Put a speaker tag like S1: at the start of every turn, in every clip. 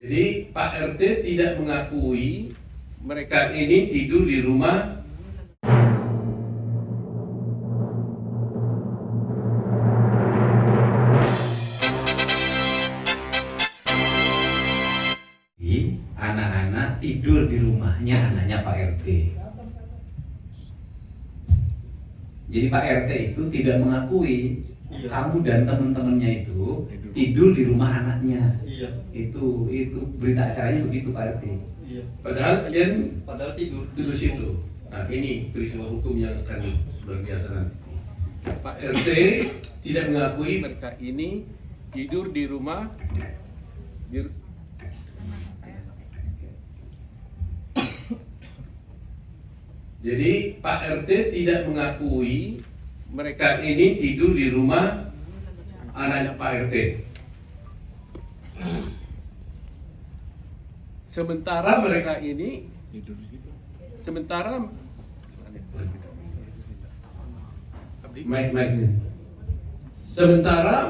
S1: Jadi Pak RT tidak mengakui mereka ini tidur di rumah.
S2: Anak-anak tidur di rumahnya anaknya Pak RT. Jadi Pak RT itu tidak mengakui kamu dan teman-temannya itu tidur di rumah anaknya.
S3: Iya.
S2: Itu berita acaranya begitu Pak RT.
S3: Iya.
S1: Padahal kalian
S3: tidur
S1: di situ. Nah, ini peristiwa hukum yang akan luar biasa nanti. Pak RT tidak mengakui mereka ini tidur di rumah. Jadi Pak RT tidak mengakui mereka ini tidur di rumah anaknya Pak RT. Sementara mereka ini sementara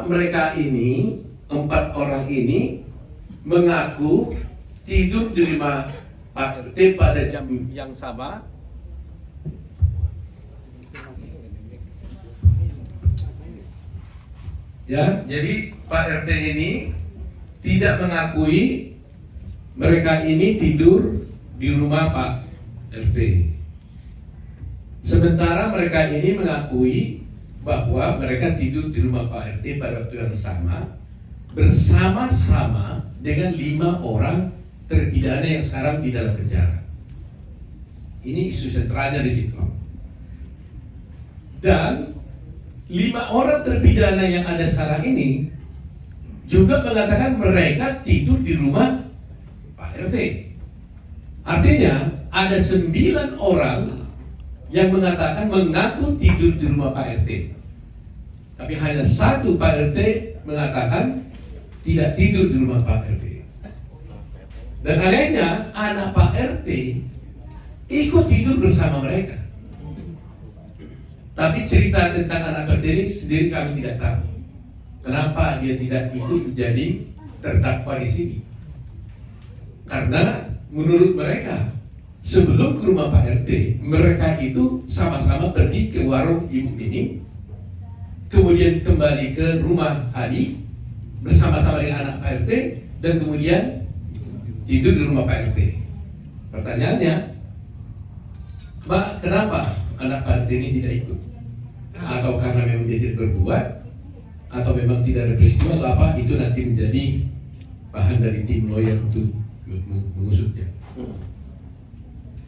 S1: mereka ini 4 orang ini mengaku tidur di rumah Pak RT pada jam yang sama. Ya, jadi Pak RT ini tidak mengakui mereka ini tidur di rumah Pak RT. Sementara mereka ini mengakui bahwa mereka tidur di rumah Pak RT pada waktu yang sama bersama-sama dengan 5 orang terpidana yang sekarang di dalam penjara. Ini isu sentralnya di situ. Dan 5 orang terpidana yang ada sekarang ini juga mengatakan mereka tidur di rumah Pak RT. Artinya ada 9 orang yang mengatakan mengaku tidur di rumah Pak RT. Tapi hanya 1 Pak RT mengatakan tidak tidur di rumah Pak RT. Dan anehnya anak Pak RT ikut tidur bersama mereka. Tapi cerita tentang anak RT ini sendiri kami tidak tahu. Kenapa dia tidak ikut menjadi terdakwa di sini? Karena menurut mereka sebelum ke rumah Pak RT, mereka itu sama-sama pergi ke warung Ibu Nining, kemudian kembali ke rumah Adi bersama-sama dengan anak Pak RT, dan kemudian tidur di rumah Pak RT. Pertanyaannya, Mbak, kenapa anak Pak RT ini tidak ikut? Atau karena memang dia tidak berbuat, atau memang tidak ada peristiwa atau apa, itu nanti menjadi bahan dari tim lawyer untuk mengusutnya.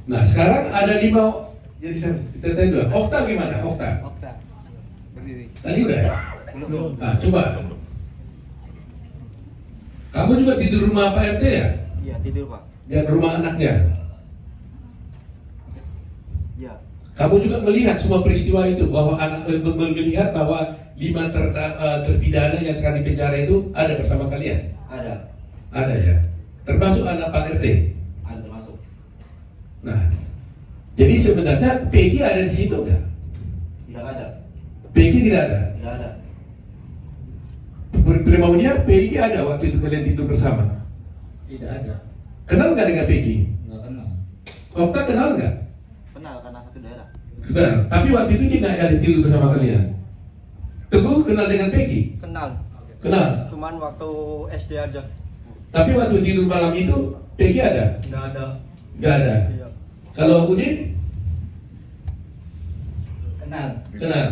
S1: Nah, sekarang ada 5. Jadi kita tanya dulu, Okta gimana? Okta berdiri. Tadi udah ya? Belum. Nah, coba. Kamu juga tidur rumah Pak RT ya?
S3: Iya, tidur Pak.
S1: Dan rumah anaknya?
S3: Iya.
S1: Kamu juga melihat semua peristiwa itu, bahwa anak melihat bahwa 5 terpidana yang sekarang di penjara itu ada bersama kalian?
S3: Ada.
S1: Ada ya? Termasuk anak Pak RT?
S3: Ada termasuk.
S1: Nah, jadi sebenarnya Peggy ada di situ nggak?
S3: Tidak ada.
S1: Peggy tidak ada?
S3: Tidak ada.
S1: Primaunya Peggy ada waktu itu kalian tidur bersama?
S3: Tidak ada.
S1: Kenal nggak dengan Peggy?
S3: Nggak kenal.
S1: Okta kenal nggak?
S3: Kenal karena satu daerah.
S1: Kenal. Tapi waktu itu dia nggak ada tidur bersama kalian. Teguh kenal dengan Peggy?
S3: Kenal.
S1: Kenal.
S3: Cuman waktu SD aja.
S1: Tapi waktu tidur malam itu Peggy ada?
S3: Nggak ada.
S1: Nggak ada.
S3: Iya.
S1: Kalau Udin?
S3: Kenal.
S1: Kenal.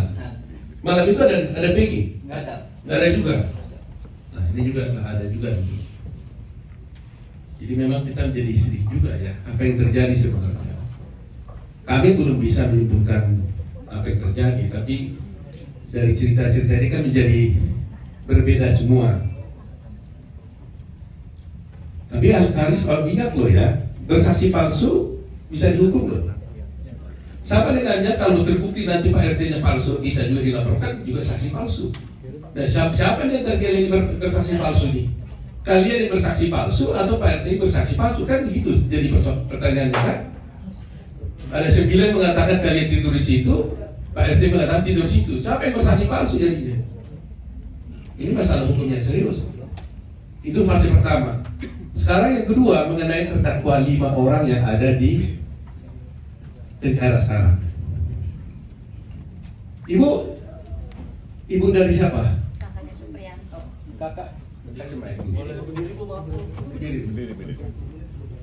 S1: Malam itu ada Peggy?
S3: Nggak ada.
S1: Nggak ada juga. Nah, ini juga nggak ada juga. Jadi memang kita menjadi sedih juga ya, apa yang terjadi sebenarnya. Kami belum bisa menyimpulkan apa yang terjadi, tapi dari cerita-cerita ini kan menjadi berbeda semua. Tapi harus kalau ingat loh ya, bersaksi palsu bisa dihukum loh. Siapa ditanya kalau terbukti nanti Pak RT-nya palsu, bisa juga dilaporkan juga saksi palsu. Dan siapa yang terjadi bersaksi palsu ini? Kalian yang bersaksi palsu atau Pak RT bersaksi palsu, kan begitu jadi pertanyaannya kan? Ada 9 mengatakan kalian tidur di situ, Pak RT mengatakan tidur di situ. Siapa yang bersaksi palsu jadinya? Ini masalah hukum yang serius. Itu fase pertama. Sekarang yang kedua mengenai terdakwa 5 orang yang ada di negara sekarang. Ibu dari siapa?
S4: Kakaknya Supriyanto.
S1: Kakak.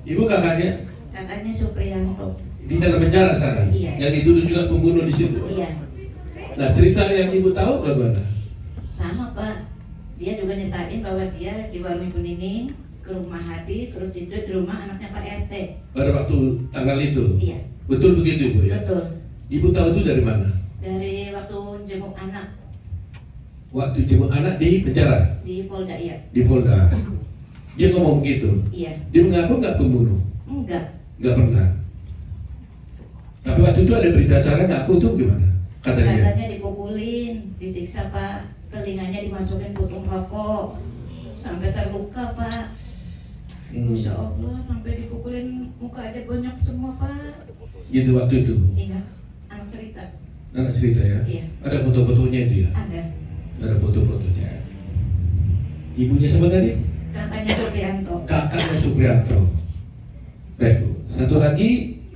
S1: Ibu kakaknya
S4: Kakaknya Supriyanto.
S1: di dalam penjara sekarang.
S4: Iya.
S1: Yang dituduh juga pembunuh di situ.
S4: Iya,
S1: Nah, cerita yang ibu tahu bagaimana?
S4: sama Pak. Dia juga nyetain bahwa dia di warung Ibu Nining ke rumah Hadi, terus tidur di rumah anaknya Pak RT.
S1: Pada waktu tanggal itu.
S4: Iya,
S1: Betul begitu ibu ya?
S4: betul.
S1: Ibu tahu itu dari mana?
S4: Dari waktu jenguk anak
S1: Waktu jenguk anak di penjara,
S4: di Polda, iya.
S1: di Polda. Dia ngomong begitu.
S4: Iya,
S1: Dia mengaku nggak pembunuh,
S4: enggak.
S1: nggak pernah. Tapi waktu itu ada berita acara ngaku itu gimana? Kata dia.
S4: Katanya dipukulin, disiksa Pak. Telinganya dimasukin puntung rokok sampai terluka Pak. Masya Allah, sampai dipukulin muka aja banyak semua Pak.
S1: Gitu waktu itu.
S4: Iya, anak cerita.
S1: Anak cerita ya.
S4: Iya.
S1: Ada foto-fotonya itu ya.
S4: Ada.
S1: Ada foto-fotonya. Ibunya siapa tadi?
S4: Kakaknya Supriyanto.
S1: Kakaknya Supriyanto. Baik Bu. Satu lagi,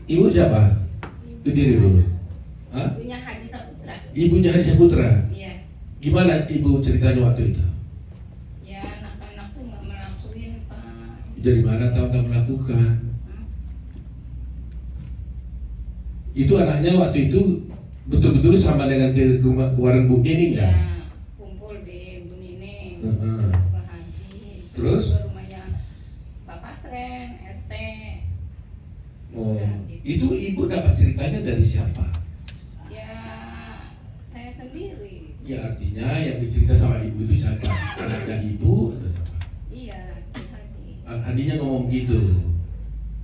S1: ibu siapa? Berdiri dulu. Hah?
S5: Ibunya Haji Saputra.
S1: Ibunya Haji Saputra.
S5: Iya.
S1: Gimana ibu ceritanya waktu itu?
S5: Ya anak-anak tuh nggak melaksuin Pak.
S1: Dari mana tahu nggak melakukan?
S5: Hmm?
S1: Itu anaknya waktu itu betul-betul sama dengan ke rumah ke warung Bu Nining
S5: Ya
S1: ya?
S5: kumpul di Bu Nining.
S1: Heeh.
S5: Terus ke Haji.
S1: Terus?
S5: Ke rumahnya Pak Pasren, RT.
S1: Oh,
S5: Nah, gitu.
S1: itu ibu dapat ceritanya dari siapa?
S5: Ya saya sendiri.
S1: Ya artinya yang dicerita sama ibu itu siapa? Anaknya ibu atau siapa?
S5: Iya si Haji.
S1: Hadinya ngomong gitu.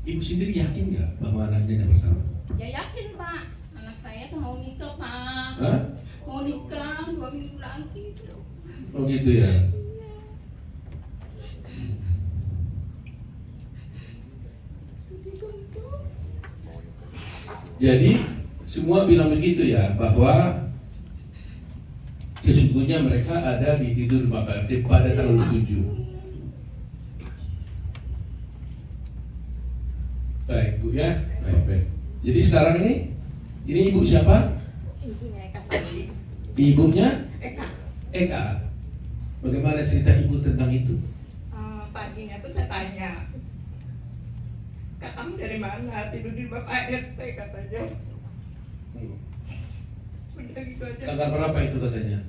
S1: Ibu sendiri yakin nggak bahwa anaknya yang bersama?
S5: Ya yakin Pak. Anak saya tuh mau nikah Pak.
S1: Hah?
S5: Mau nikah 2 minggu lagi.
S1: Oh gitu ya. Jadi semua bilang begitu ya, bahwa sesungguhnya mereka ada di tidur rumah Pak RT pada tanggal 7. Baik Bu ya, baik. Jadi sekarang ini ibu siapa?
S5: Ibunya Eka Sandi.
S1: Ibunya
S5: Eka.
S1: Eka. Bagaimana cerita ibu tentang itu?
S5: Paginya tuh saya tanya, Kak kamu dari mana? Tidur di Bapak RT katanya. Udah gitu aja.
S1: Tanggal berapa itu katanya?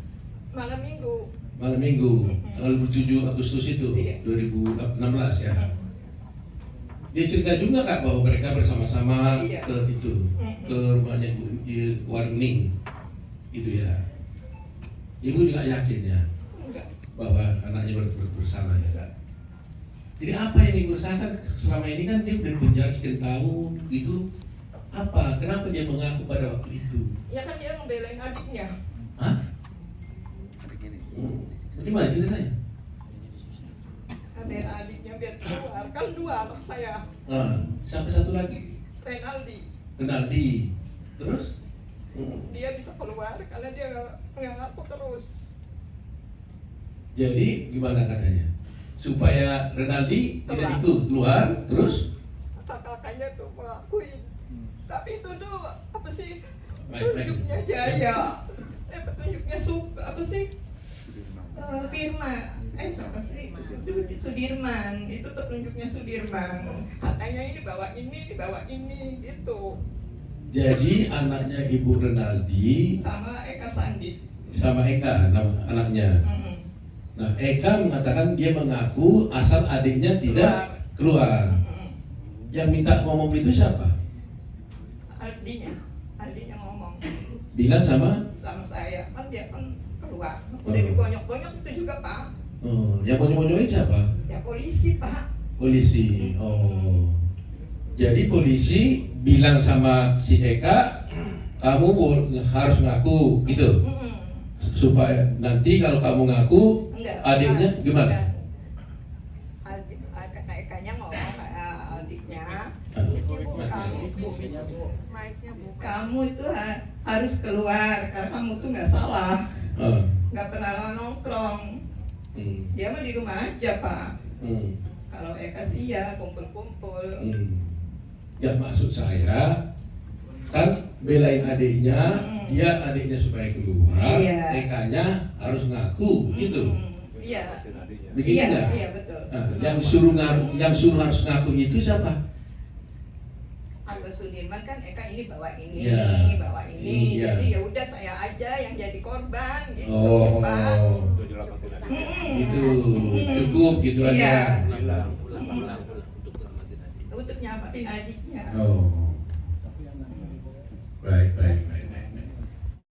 S5: Malam minggu.
S1: Malam minggu, tanggal 27 Agustus itu,
S5: Iya.
S1: 2016 ya. Dia cerita juga Kak bahwa mereka bersama-sama
S5: Iya.
S1: ke itu, ke rumahnya di warung Ning, itu ya. Ibu juga yakin ya
S5: Enggak.
S1: bahwa anaknya bersalah ya. Jadi apa yang ibu rasakan selama ini kan dia udah penjara sekian tahun gitu. Apa? Kenapa dia mengaku pada waktu itu?
S5: Ya kan dia ngebelain adiknya.
S1: Hah? Gimana ceritanya?
S5: Ada adiknya biar keluar. Kan 2 anak saya.
S1: Sampai satu lagi,
S5: Renaldi.
S1: Renaldi. Terus?
S5: Dia bisa keluar karena dia nggak ngaku terus.
S1: Jadi gimana katanya? Supaya Renaldi tidak
S5: Keluar.
S1: ikut keluar, terus?
S5: Kakaknya tuh melakuin. Tapi itu tuh apa sih?
S1: Baik.
S5: Petunjuknya Jaya. Petunjuknya apa sih? Firma. Siapa sih? Sudirman. Itu petunjuknya Sudirman. Katanya ini dibawa ini gitu.
S1: Jadi anaknya Ibu Renaldi
S5: Sama Eka Sandi.
S1: sama Eka nama anaknya.
S5: Mm-mm.
S1: Nah, Eka mengatakan dia mengaku asal adiknya tidak keluar.
S5: Mm-mm.
S1: Yang minta ngomong itu siapa?
S5: Aldinya ngomong
S1: Bilang sama?
S5: sama saya, kan dia kan keluar.
S1: Oh.
S5: Udah dibonyok-bonyok itu juga Pak.
S1: Oh, yang bonyo-bonyoin siapa?
S5: Ya polisi Pak.
S1: Polisi. Oh. Jadi polisi bilang sama si Eka, kamu harus ngaku gitu.
S5: Mm-mm.
S1: Supaya nanti kalau kamu ngaku,
S5: Enggak.
S1: adiknya gimana?
S5: Ekanya ngomong adiknya, kamu itu harus keluar karena kamu tuh nggak salah,
S1: Oh.
S5: nggak pernah nongkrong.
S1: Hmm.
S5: Dia mah di rumah aja Pak.
S1: Hmm.
S5: Kalau Eka sih ya kumpul-kumpul.
S1: Ya maksud saya kan belain adiknya, dia adiknya supaya keluar,
S5: Iya.
S1: Eka-nya harus ngaku gitu.
S5: Iya.
S1: Begitu
S5: Iya,
S1: nggak?
S5: iya betul.
S1: Nah, yang suruh harus ngaku itu siapa?
S5: Tante Sudirman kan Eka ini bawa ini,
S1: Iya.
S5: bawa ini.
S1: Iya.
S5: Jadi ya udah saya aja yang jadi korban gitu,
S1: Oh,
S5: Pak.
S1: itu cukup gitu
S5: Iya.
S1: aja.
S5: Untuk nyamatin adiknya.
S1: Oh,